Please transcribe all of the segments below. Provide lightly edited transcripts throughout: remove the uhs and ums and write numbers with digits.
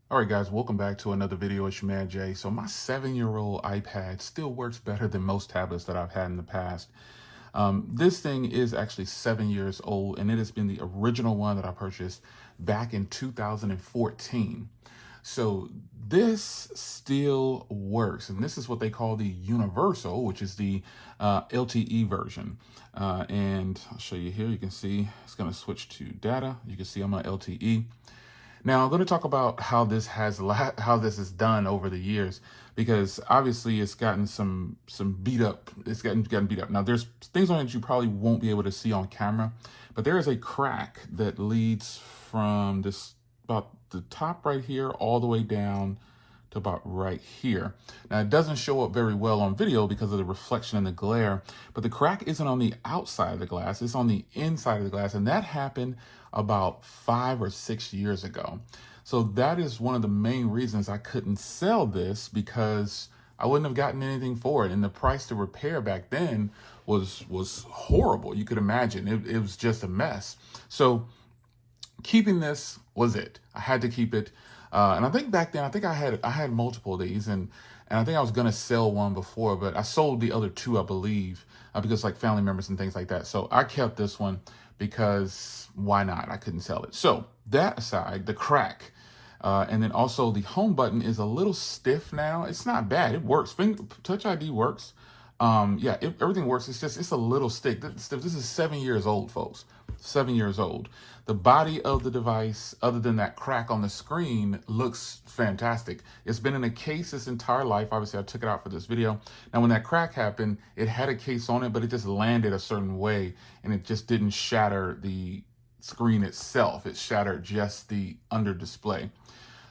All right, guys, welcome back to another video. It's your man Jay. So my 7-year-old iPad still works better than most tablets that I've had in the past. This thing is actually 7 years old, and it has been the original one that I purchased back in 2014. So this still works, and this is what they call the universal, which is the LTE version. And I'll show you here. You can see it's going to switch to data. You can see I'm on LTE. Now I'm going to talk about how this is done over the years, because obviously it's gotten some beat up. It's gotten beat up. Now there's things on it you probably won't be able to see on camera, but there is a crack that leads from this about the top right here all the way down to about right here. Now it doesn't show up very well on video because of the reflection and the glare, but the crack isn't on the outside of the glass, it's on the inside of the glass, and that happened about 5 or 6 years ago. So that is one of the main reasons I couldn't sell this, because I wouldn't have gotten anything for it, and the price to repair back then was horrible. You could imagine it was just a mess. So keeping this was it. I had to keep it. And I think back then, I had multiple of these, and I think I was gonna sell one before, but I sold the other two, I believe, because like family members and things like that. So I kept this one because why not? I couldn't sell it. So that aside, the crack, and then also the home button is a little stiff now. It's not bad. It works. Touch ID works. Yeah, everything works. It's a little stiff. This is 7 years old, folks. 7 years old. The body of the device, other than that crack on the screen, looks fantastic. It's been in a case its entire life. Obviously, I took it out for this video. Now, when that crack happened, it had a case on it, but it just landed a certain way, and it just didn't shatter the screen itself. It shattered just the under display.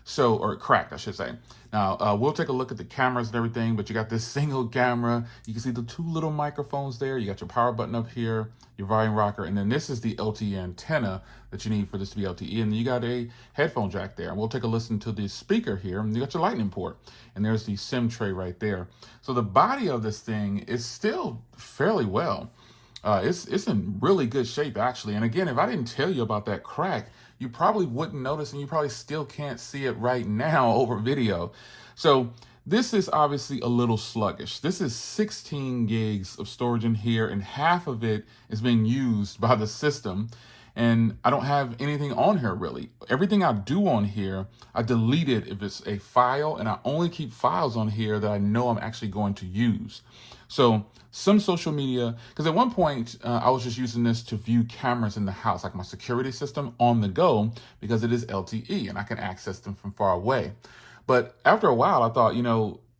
So, or cracked, I should say. Now, we'll take a look at the cameras and everything, but you got this single camera. You can see the two little microphones there. You got your power button up here, your volume rocker, and then this is the LTE antenna that you need for this to be LTE. And then you got a headphone jack there. And we'll take a listen to the speaker here. And you got your lightning port. And there's the SIM tray right there. So the body of this thing is still fairly well. It's in really good shape, actually. And again, if I didn't tell you about that crack, you probably wouldn't notice, and you probably still can't see it right now over video. So this is obviously a little sluggish. This is 16 gigs of storage in here, and half of it is being used by the system. And I don't have anything on here really. Everything I do on here, I delete it if it's a file, and I only keep files on here that I know I'm actually going to use. So some social media, because at one point I was just using this to view cameras in the house, like my security system on the go, because it is LTE and I can access them from far away. But after a while, I thought,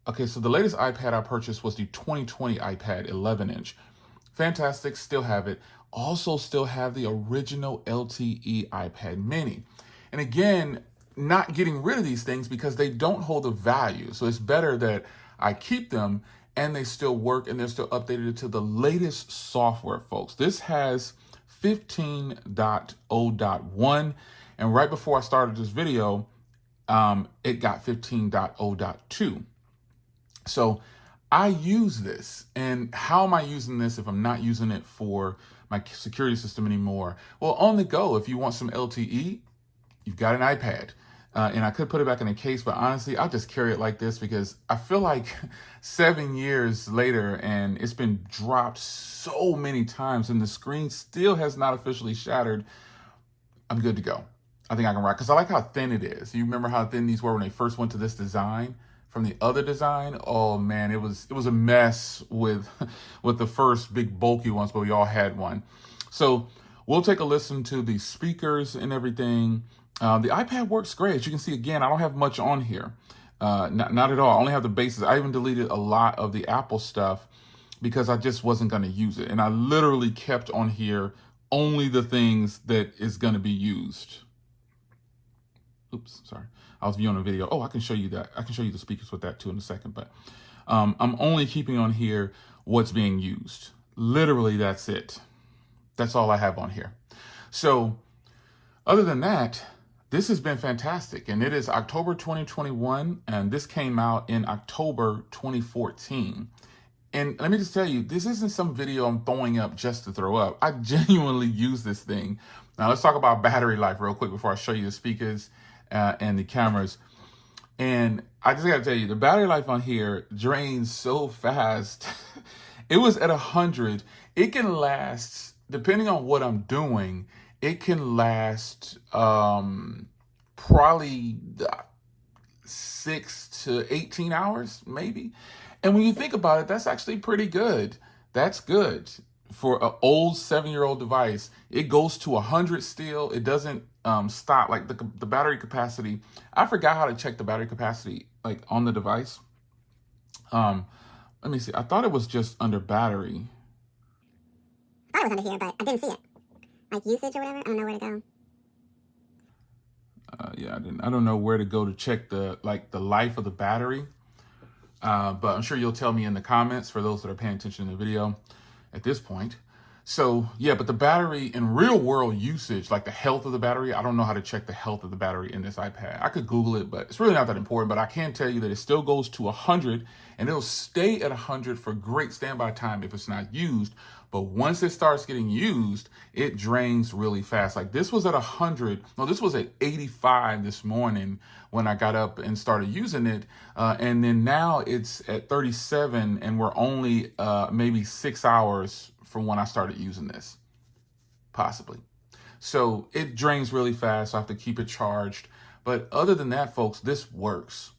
okay, so the latest iPad I purchased was the 2020 iPad 11-inch. Fantastic, still have it. Also still have the original LTE iPad mini. And again, not getting rid of these things because they don't hold a value. So it's better that I keep them and they still work and they're still updated to the latest software, folks. This has 15.0.1, and right before I started this video, it got 15.0.2. So I use this, and how am I using this if I'm not using it for my security system anymore? Well, on the go, if you want some LTE, you've got an iPad. And I could put it back in a case, but honestly, I'll just carry it like this because I feel like 7 years later, and it's been dropped so many times, and the screen still has not officially shattered, I'm good to go. I think I can rock, because I like how thin it is. You remember how thin these were when they first went to this design from the other design? Oh man, it was a mess with the first big bulky ones, but we all had one. So we'll take a listen to the speakers and everything. The iPad works great. As you can see, again, I don't have much on here. Not at all. I only have the basics. I even deleted a lot of the Apple stuff because I just wasn't going to use it. And I literally kept on here only the things that is going to be used. Oops, sorry. I was viewing a video. Oh, I can show you that. I can show you the speakers with that too in a second. But I'm only keeping on here what's being used. Literally, that's it. That's all I have on here. So other than that, this has been fantastic, and it is October 2021, and this came out in October 2014. And let me just tell you, this isn't some video I'm throwing up just to throw up. I genuinely use this thing. Now let's talk about battery life real quick before I show you the speakers and the cameras. And I just gotta tell you, the battery life on here drains so fast. It was at 100. It can last, depending on what I'm doing, it can last probably 6 to 18 hours, maybe. And when you think about it, that's actually pretty good. That's good for an old 7-year-old device. It goes to 100 still. It doesn't stop. Like the battery capacity. I forgot how to check the battery capacity like on the device. Let me see. I thought it was just under battery. I thought it was under here, but I didn't see it. Like usage or whatever. I don't know where to go. Yeah, I don't know where to go to check the life of the battery. But I'm sure you'll tell me in the comments for those that are paying attention to the video at this point. So yeah, but the battery in real world usage, like the health of the battery, I don't know how to check the health of the battery in this iPad. I could Google it, but it's really not that important. But I can tell you that it still goes to 100 and it'll stay at 100 for great standby time if it's not used. But once it starts getting used, it drains really fast. Like this was at 100. No, this was at 85 this morning when I got up and started using it. And then now it's at 37 and we're only maybe 6 hours from when I started using this, possibly. So it drains really fast. So I have to keep it charged. But other than that, folks, this works.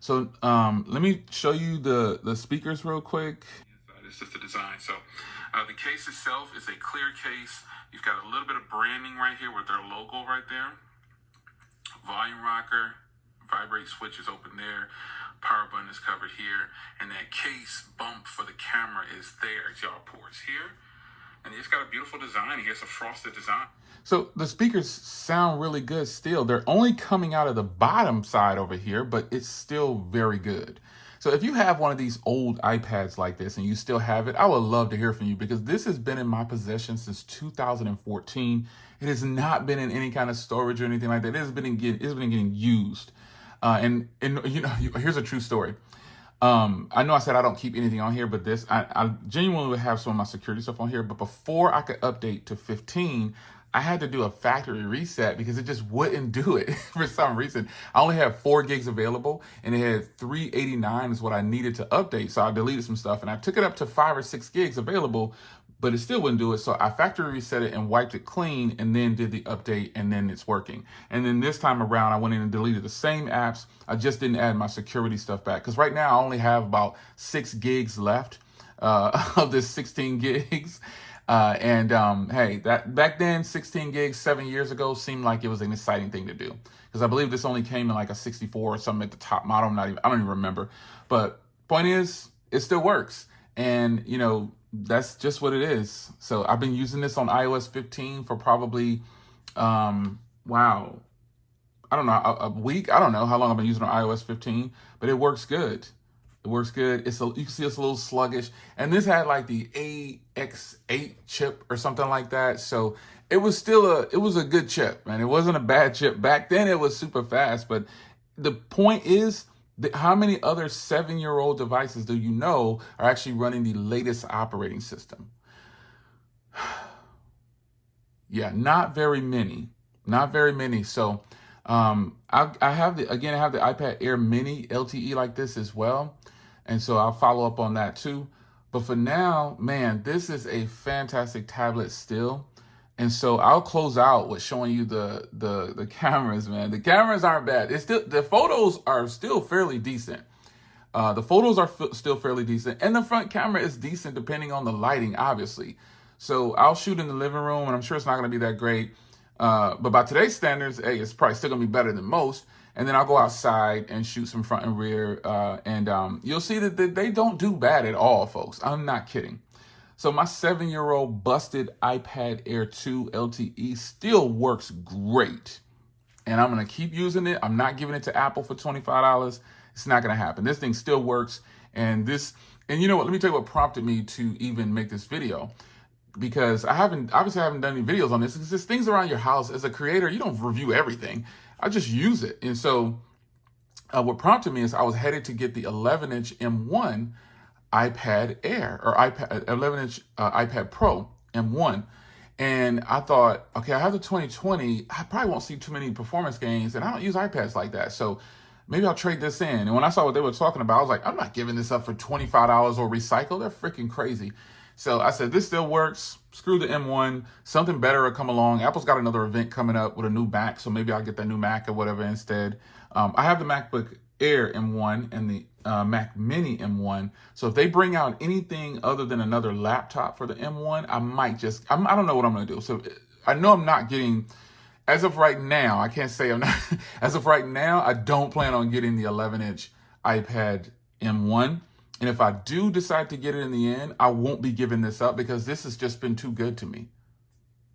So let me show you the speakers real quick. It's just the design. So the case itself is a clear case. You've got a little bit of branding right here with their logo right there. Volume rocker, vibrate switch is open there. Power button is covered here. And that case bump for the camera is there. It's y'all ports here. And it's got a beautiful design. Here's a frosted design. So the speakers sound really good still. They're only coming out of the bottom side over here, but it's still very good. So if you have one of these old iPads like this and you still have it, I would love to hear from you because this has been in my possession since 2014. It has not been in any kind of storage or anything like that. It's been getting used. And you know, here's a true story. I know I said I don't keep anything on here, but this, I genuinely would have some of my security stuff on here. But before I could update to 15, I had to do a factory reset because it just wouldn't do it for some reason. I only had 4 gigs available and it had 389 is what I needed to update. So I deleted some stuff and I took it up to 5 or 6 gigs available, but it still wouldn't do it. So I factory reset it and wiped it clean and then did the update and then it's working. And then this time around, I went in and deleted the same apps. I just didn't add my security stuff back because right now I only have about 6 gigs left of this 16 gigs. Hey, that back then, 16 gigs 7 years ago seemed like it was an exciting thing to do because I believe this only came in like a 64 or something at the top model. I don't even remember. But point is, it still works. And, you know, that's just what it is. So I've been using this on iOS 15 for probably, wow, I don't know, a week. I don't know how long I've been using on iOS 15, but it works good. It works good. You can see it's a little sluggish. And this had like the AX8 chip or something like that. So it was still it was a good chip, man. It wasn't a bad chip. Back then it was super fast. But the point is, how many other 7-year-old devices do you know are actually running the latest operating system? Yeah, not very many. Not very many. So I have the iPad Air Mini LTE like this as well. And so I'll follow up on that too. But for now, man, this is a fantastic tablet still. And so I'll close out with showing you the cameras, man. The cameras aren't bad. The photos are still fairly decent. Still fairly decent. And the front camera is decent depending on the lighting, obviously. So I'll shoot in the living room and I'm sure it's not going to be that great. But by today's standards, hey, it's probably still gonna be better than most. And then I'll go outside and shoot some front and rear. You'll see that they don't do bad at all, folks. I'm not kidding. So my 7-year-old busted iPad Air 2 LTE still works great. And I'm gonna keep using it. I'm not giving it to Apple for $25. It's not gonna happen. This thing still works. And you know what, let me tell you what prompted me to even make this video. Because I haven't done any videos on this. It's just things around your house. As a creator, you don't review everything. I just use it. And so what prompted me is I was headed to get the 11-inch M1 iPad Air or 11-inch iPad Pro M1. And I thought, okay, I have the 2020. I probably won't see too many performance gains. And I don't use iPads like that. So maybe I'll trade this in. And when I saw what they were talking about, I was like, I'm not giving this up for $25 or recycle. They're freaking crazy. So I said, this still works. Screw the M1. Something better will come along. Apple's got another event coming up with a new Mac, so maybe I'll get that new Mac or whatever instead. I have the MacBook Air M1 and the Mac Mini M1. So if they bring out anything other than another laptop for the M1, I might just, I don't know what I'm going to do. So I know I'm not getting, as of right now, I can't say I'm not, as of right now, I don't plan on getting the 11-inch iPad M1. And if I do decide to get it in the end, I won't be giving this up because this has just been too good to me.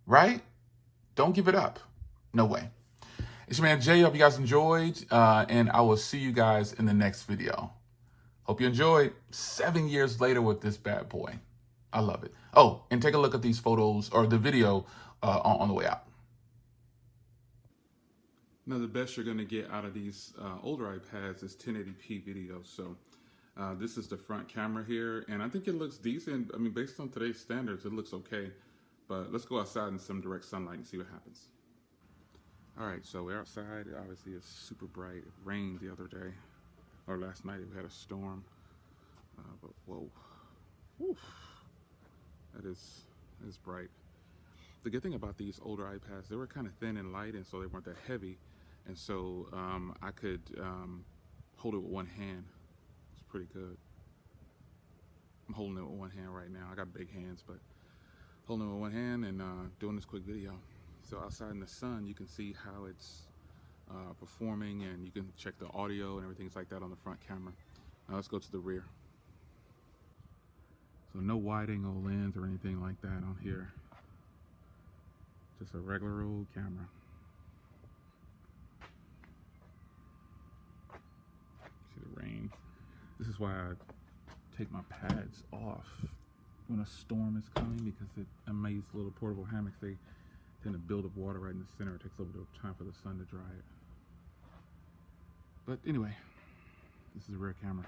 Right? Don't give it up. No way. It's your man Jay. Hope you guys enjoyed. And I will see you guys in the next video. Hope you enjoyed. 7 years later with this bad boy. I love it. Oh, and take a look at these photos or the video on the way out. Now, the best you're going to get out of these older iPads is 1080p video. So this is the front camera here, and I think it looks decent. I mean, based on today's standards, it looks okay. But let's go outside in some direct sunlight and see what happens. All right, so we're outside. Obviously, it's super bright. It rained the other day, or last night. We had a storm. But whoa, whew. That is bright. The good thing about these older iPads, they were kind of thin and light, and so they weren't that heavy. And so I could hold it with one hand. It's pretty good. I'm holding it with one hand right now. I got big hands, but holding it with one hand and doing this quick video. So outside in the sun, you can see how it's performing, and you can check the audio and everything like that on the front camera. Now let's go to the rear. So no wide-angle lens or anything like that on here. Just a regular old camera. See the rain. This is why I take my pads off when a storm is coming, because it makes little portable hammocks. They tend to build up water right in the center. It takes a little bit of time for the sun to dry it. But anyway, this is a rear camera.